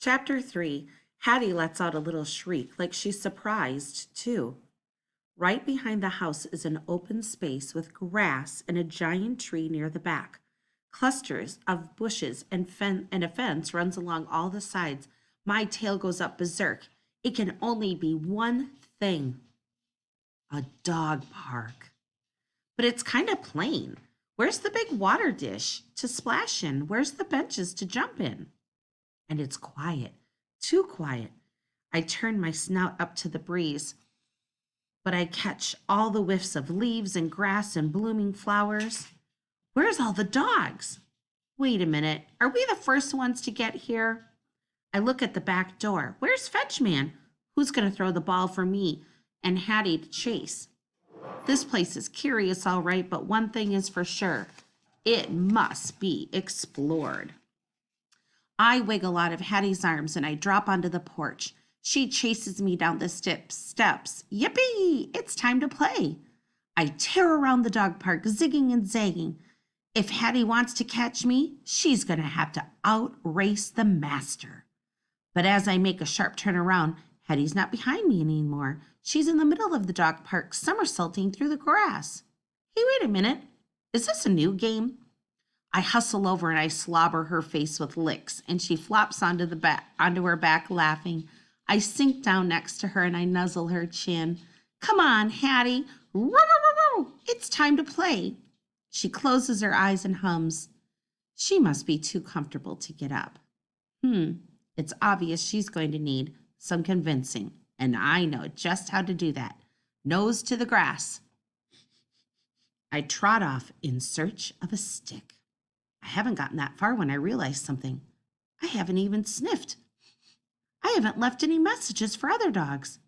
Chapter 3. Hattie lets out a little shriek, like she's surprised, too. Right behind the house is an open space with grass and a giant tree near the back. Clusters of bushes and a fence runs along all the sides. My tail goes up berserk. It can only be one thing: a dog park. But it's kind of plain. Where's the big water dish to splash in? Where's the benches to jump in? And it's quiet, too quiet. I turn my snout up to the breeze, but I catch all the whiffs of leaves and grass and blooming flowers. Where's all the dogs? Wait a minute, are we the first ones to get here? I look at the back door. Where's Fetchman? Who's going to throw the ball for me and Hattie to chase? This place is curious, all right, but one thing is for sure: it must be explored. I wiggle out of Hattie's arms and I drop onto the porch. She chases me down the steps. Yippee! It's time to play. I tear around the dog park, zigging and zagging. If Hattie wants to catch me, she's going to have to outrace the master. But as I make a sharp turn around, Hattie's not behind me anymore. She's in the middle of the dog park, somersaulting through the grass. Hey, wait a minute. Is this a new game? I hustle over and I slobber her face with licks, and she flops onto her back laughing. I sink down next to her and I nuzzle her chin. Come on, Hattie. Row, row, row, row. It's time to play. She closes her eyes and hums. She must be too comfortable to get up. It's obvious she's going to need some convincing, and I know just how to do that. Nose to the grass. I trot off in search of a stick. I haven't gotten that far when I realize something. I haven't even sniffed. I haven't left any messages for other dogs.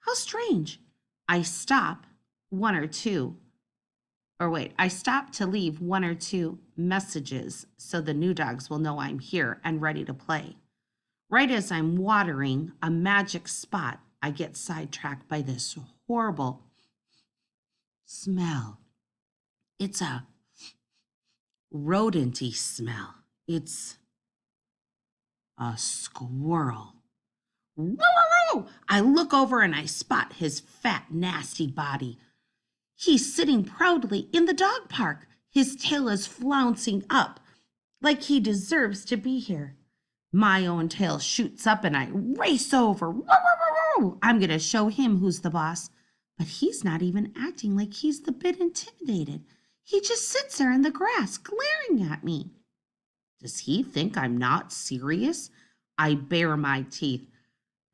How strange. I stop to leave one or two messages so the new dogs will know I'm here and ready to play. Right as I'm watering a magic spot, I get sidetracked by this horrible smell. It's a rodenty smell. It's a squirrel. Woo, woo, woo! I look over and I spot his fat, nasty body. He's sitting proudly in the dog park. His tail is flouncing up like he deserves to be here. My own tail shoots up and I race over. Woo, woo, woo, woo! I'm going to show him who's the boss. But he's not even acting like he's the bit intimidated. He just sits there in the grass, glaring at me. Does he think I'm not serious? I bare my teeth.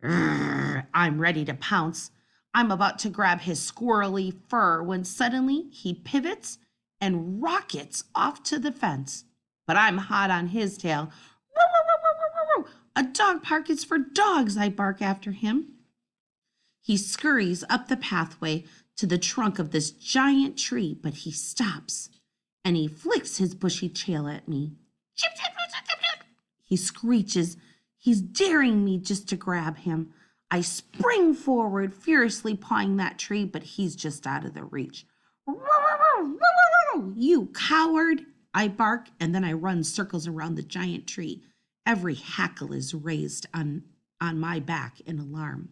I'm ready to pounce. I'm about to grab his squirrely fur when suddenly he pivots and rockets off to the fence. But I'm hot on his tail. A dog park is for dogs, I bark after him. He scurries up the pathway to the trunk of this giant tree, but he stops and he flicks his bushy tail at me. He screeches. He's daring me just to grab him. I spring forward, furiously pawing that tree, but he's just out of the reach. You coward! I bark, and then I run circles around the giant tree. Every hackle is raised on my back in alarm.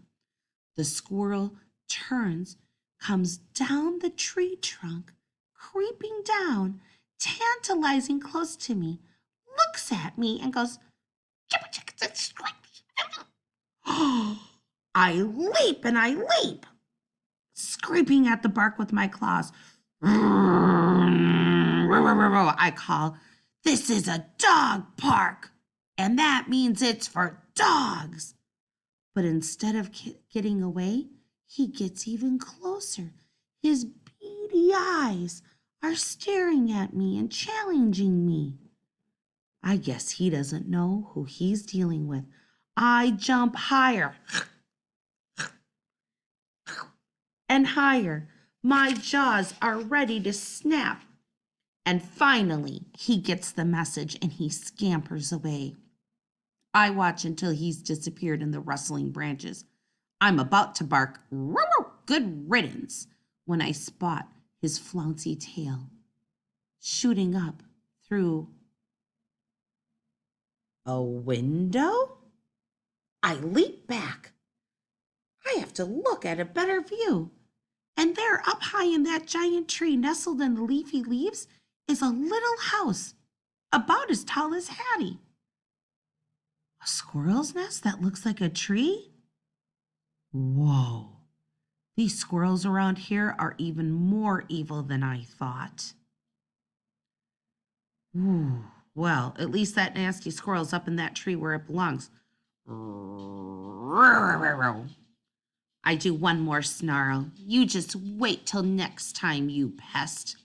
The squirrel turns, comes down the tree trunk, creeping down, tantalizing close to me, looks at me and goes, I leap and I leap, scraping at the bark with my claws. I call, this is a dog park, and that means it's for dogs. But instead of getting away, he gets even closer. His beady eyes are staring at me and challenging me. I guess he doesn't know who he's dealing with. I jump higher and higher. My jaws are ready to snap. And finally, he gets the message and he scampers away. I watch until he's disappeared in the rustling branches. I'm about to bark, good riddance, when I spot his flouncy tail shooting up through A window? I leap back. I have to look at a better view. And there, up high in that giant tree, nestled in the leafy leaves, is a little house about as tall as Hattie. A squirrel's nest that looks like a tree? Whoa. These squirrels around here are even more evil than I thought. Ooh, well, at least that nasty squirrel's up in that tree where it belongs. I do one more snarl. You just wait till next time, you pest.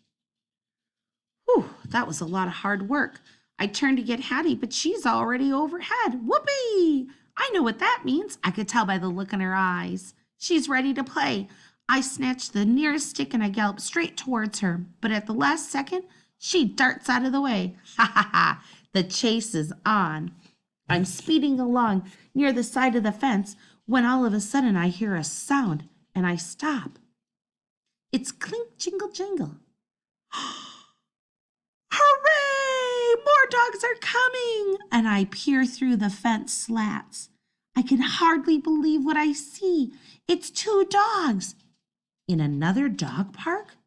Whew, that was a lot of hard work. I turned to get Hattie, but she's already overhead. Whoopee! I know what that means. I could tell by the look in her eyes. She's ready to play. I snatched the nearest stick and I galloped straight towards her. But at the last second, she darts out of the way. Ha ha ha! The chase is on. I'm speeding along near the side of the fence when all of a sudden I hear a sound and I stop. It's clink, jingle, jangle. Hooray! More dogs are coming! And I peer through the fence slats. I can hardly believe what I see. It's 2 dogs. In another dog park?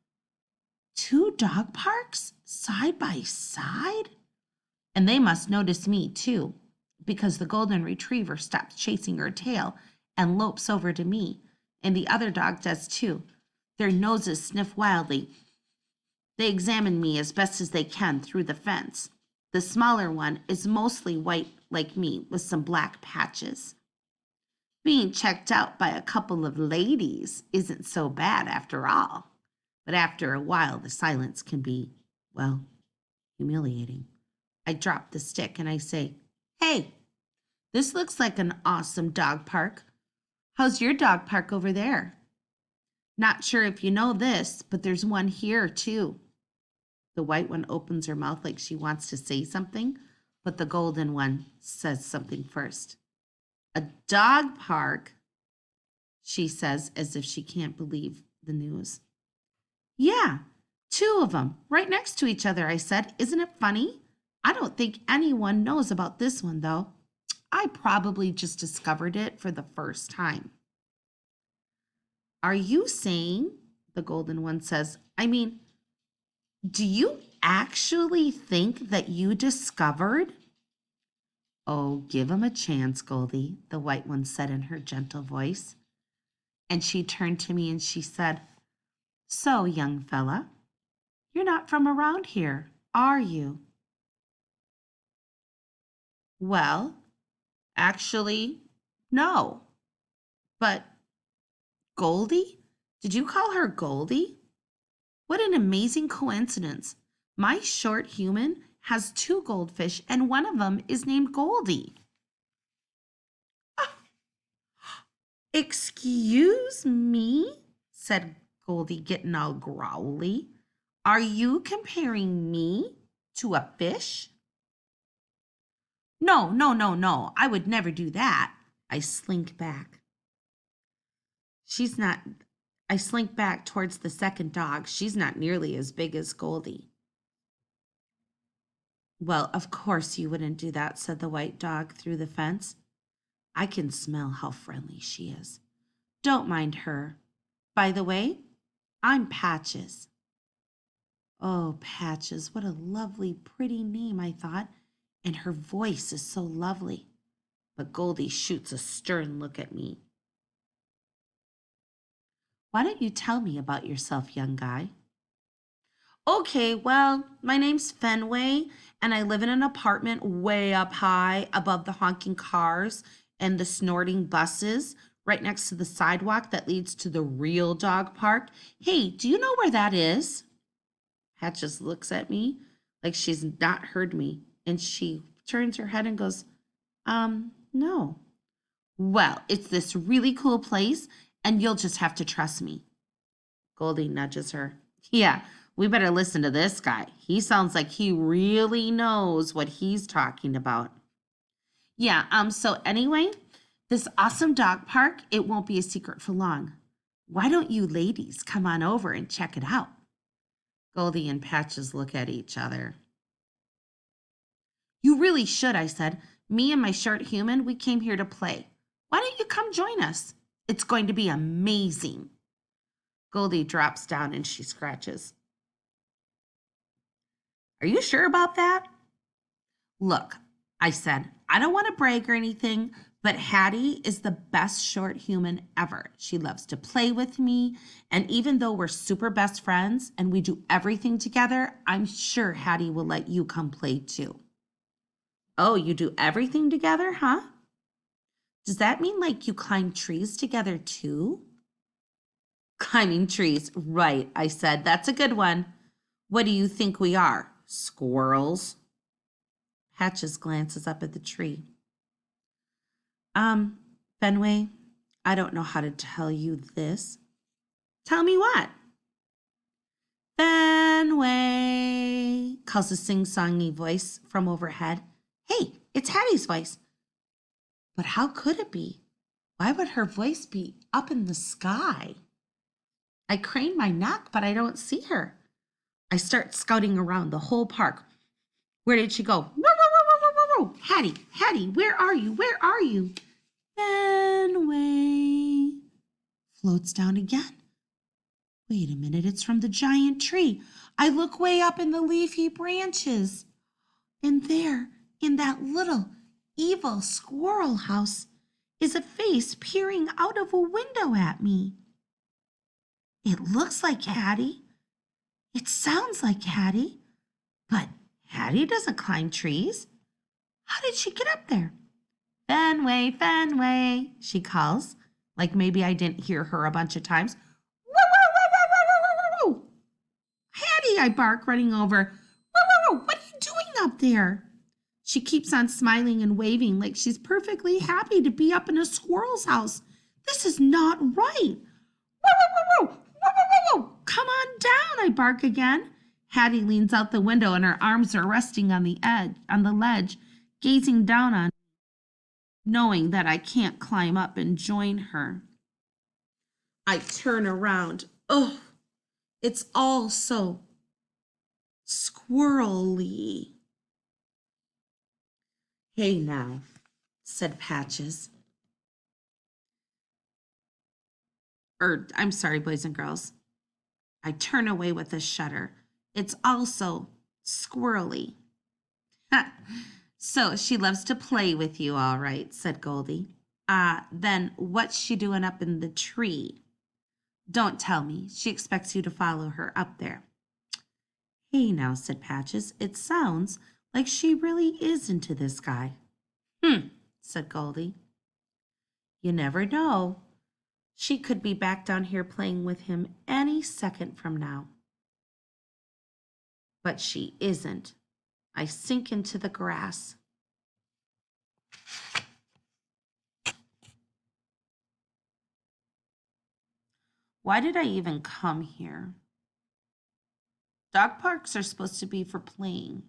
2 dog parks? Side by side? And they must notice me too, because the golden retriever stops chasing her tail and lopes over to me, and the other dog does too. Their noses sniff wildly. They examine me as best as they can through the fence. The smaller one is mostly white like me with some black patches. Being checked out by a couple of ladies isn't so bad after all. But after a while, the silence can be, well, humiliating. I drop the stick and I say, "Hey, this looks like an awesome dog park. How's your dog park over there? Not sure if you know this, but there's one here too." The white one opens her mouth like she wants to say something, but the golden one says something first. "A dog park," she says as if she can't believe the news. "Yeah, 2 of them, right next to each other," I said. "Isn't it funny? I don't think anyone knows about this one, though. I probably just discovered it for the first time." "Are you saying," the golden one says, do you actually think that you discovered?" "Oh, give him a chance, Goldie," the white one said in her gentle voice. And she turned to me and she said, "So, young fella, you're not from around here, are you?" "Well, actually, no. But Goldie? Did you call her Goldie? What an amazing coincidence. My short human has 2 goldfish, and one of them is named Goldie." "Excuse me," said Goldie, getting all growly. "Are you comparing me to a fish?" "No, no, no, no. I would never do that." I slink back. She's not, I slink back towards the second dog. She's not nearly as big as Goldie. "Well, of course you wouldn't do that," said the white dog through the fence. "I can smell how friendly she is. Don't mind her. By the way, I'm Patches." Oh, Patches, what a lovely, pretty name, I thought. And her voice is so lovely. But Goldie shoots a stern look at me. "Why don't you tell me about yourself, young guy?" "Okay, well, my name's Fenway, and I live in an apartment way up high above the honking cars and the snorting buses, right next to the sidewalk that leads to the real dog park. Hey, do you know where that is?" Patches looks at me like she's not heard me, and she turns her head and goes, No. "Well, it's this really cool place, and you'll just have to trust me." Goldie nudges her. "Yeah, we better listen to this guy. He sounds like he really knows what he's talking about." "Yeah, so anyway, this awesome dog park, it won't be a secret for long. Why don't you ladies come on over and check it out?" Goldie and Patches look at each other. "You really should," I said. Me and my short human, we came here to play. Why don't you come join us? It's going to be amazing. Goldie drops down and she scratches. Are you sure about that? Look, I said, I don't want to brag or anything, but Hattie is the best short human ever. She loves to play with me, and even though we're super best friends and we do everything together, I'm sure Hattie will let you come play too. Oh, you do everything together, huh? Does that mean like you climb trees together too? Climbing trees, right, I said. That's a good one. What do you think we are? Squirrels? Patches glances up at the tree. Fenway, I don't know how to tell you this. Tell me what? Fenway, calls a sing-songy voice from overhead. Hey, it's Hattie's voice. But how could it be? Why would her voice be up in the sky? I crane my neck, but I don't see her. I start scouting around the whole park. Where did she go? Hattie, Hattie, where are you? Where are you? Fenway floats down again. Wait a minute, it's from the giant tree. I look way up in the leafy branches. And there, in that little evil squirrel house, is a face peering out of a window at me. It looks like Hattie. It sounds like Hattie. But Hattie doesn't climb trees. How did she get up there? Fenway, Fenway, she calls, like maybe I didn't hear her a bunch of times. Woo, woo, woo, woo, woo, woo, woo, woo. Hattie, I bark, running over. Woo, woo, woo, what are you doing up there? She keeps on smiling and waving like she's perfectly happy to be up in a squirrel's house. This is not right. Woo, woo, woo, woo, woo, woo, woo. Come on down, I bark again. Hattie leans out the window and her arms are resting on the ledge, gazing down on me, knowing that I can't climb up and join her. I turn around. Oh, it's all so squirrely. Hey now, said Patches. I'm sorry, boys and girls. I turn away with a shudder. It's also squirrely. So she loves to play with you, all right, said Goldie. Then what's she doing up in the tree? Don't tell me. She expects you to follow her up there. Hey now, said Patches. It sounds like she really is into this guy. Said Goldie. You never know. She could be back down here playing with him any second from now. But she isn't. I sink into the grass. Why did I even come here? Dog parks are supposed to be for playing.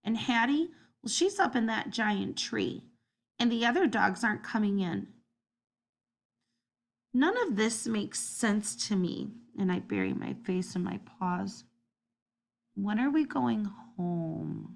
And Hattie, well, she's up in that giant tree. And the other dogs aren't coming in. None of this makes sense to me. And I bury my face in my paws. When are we going home?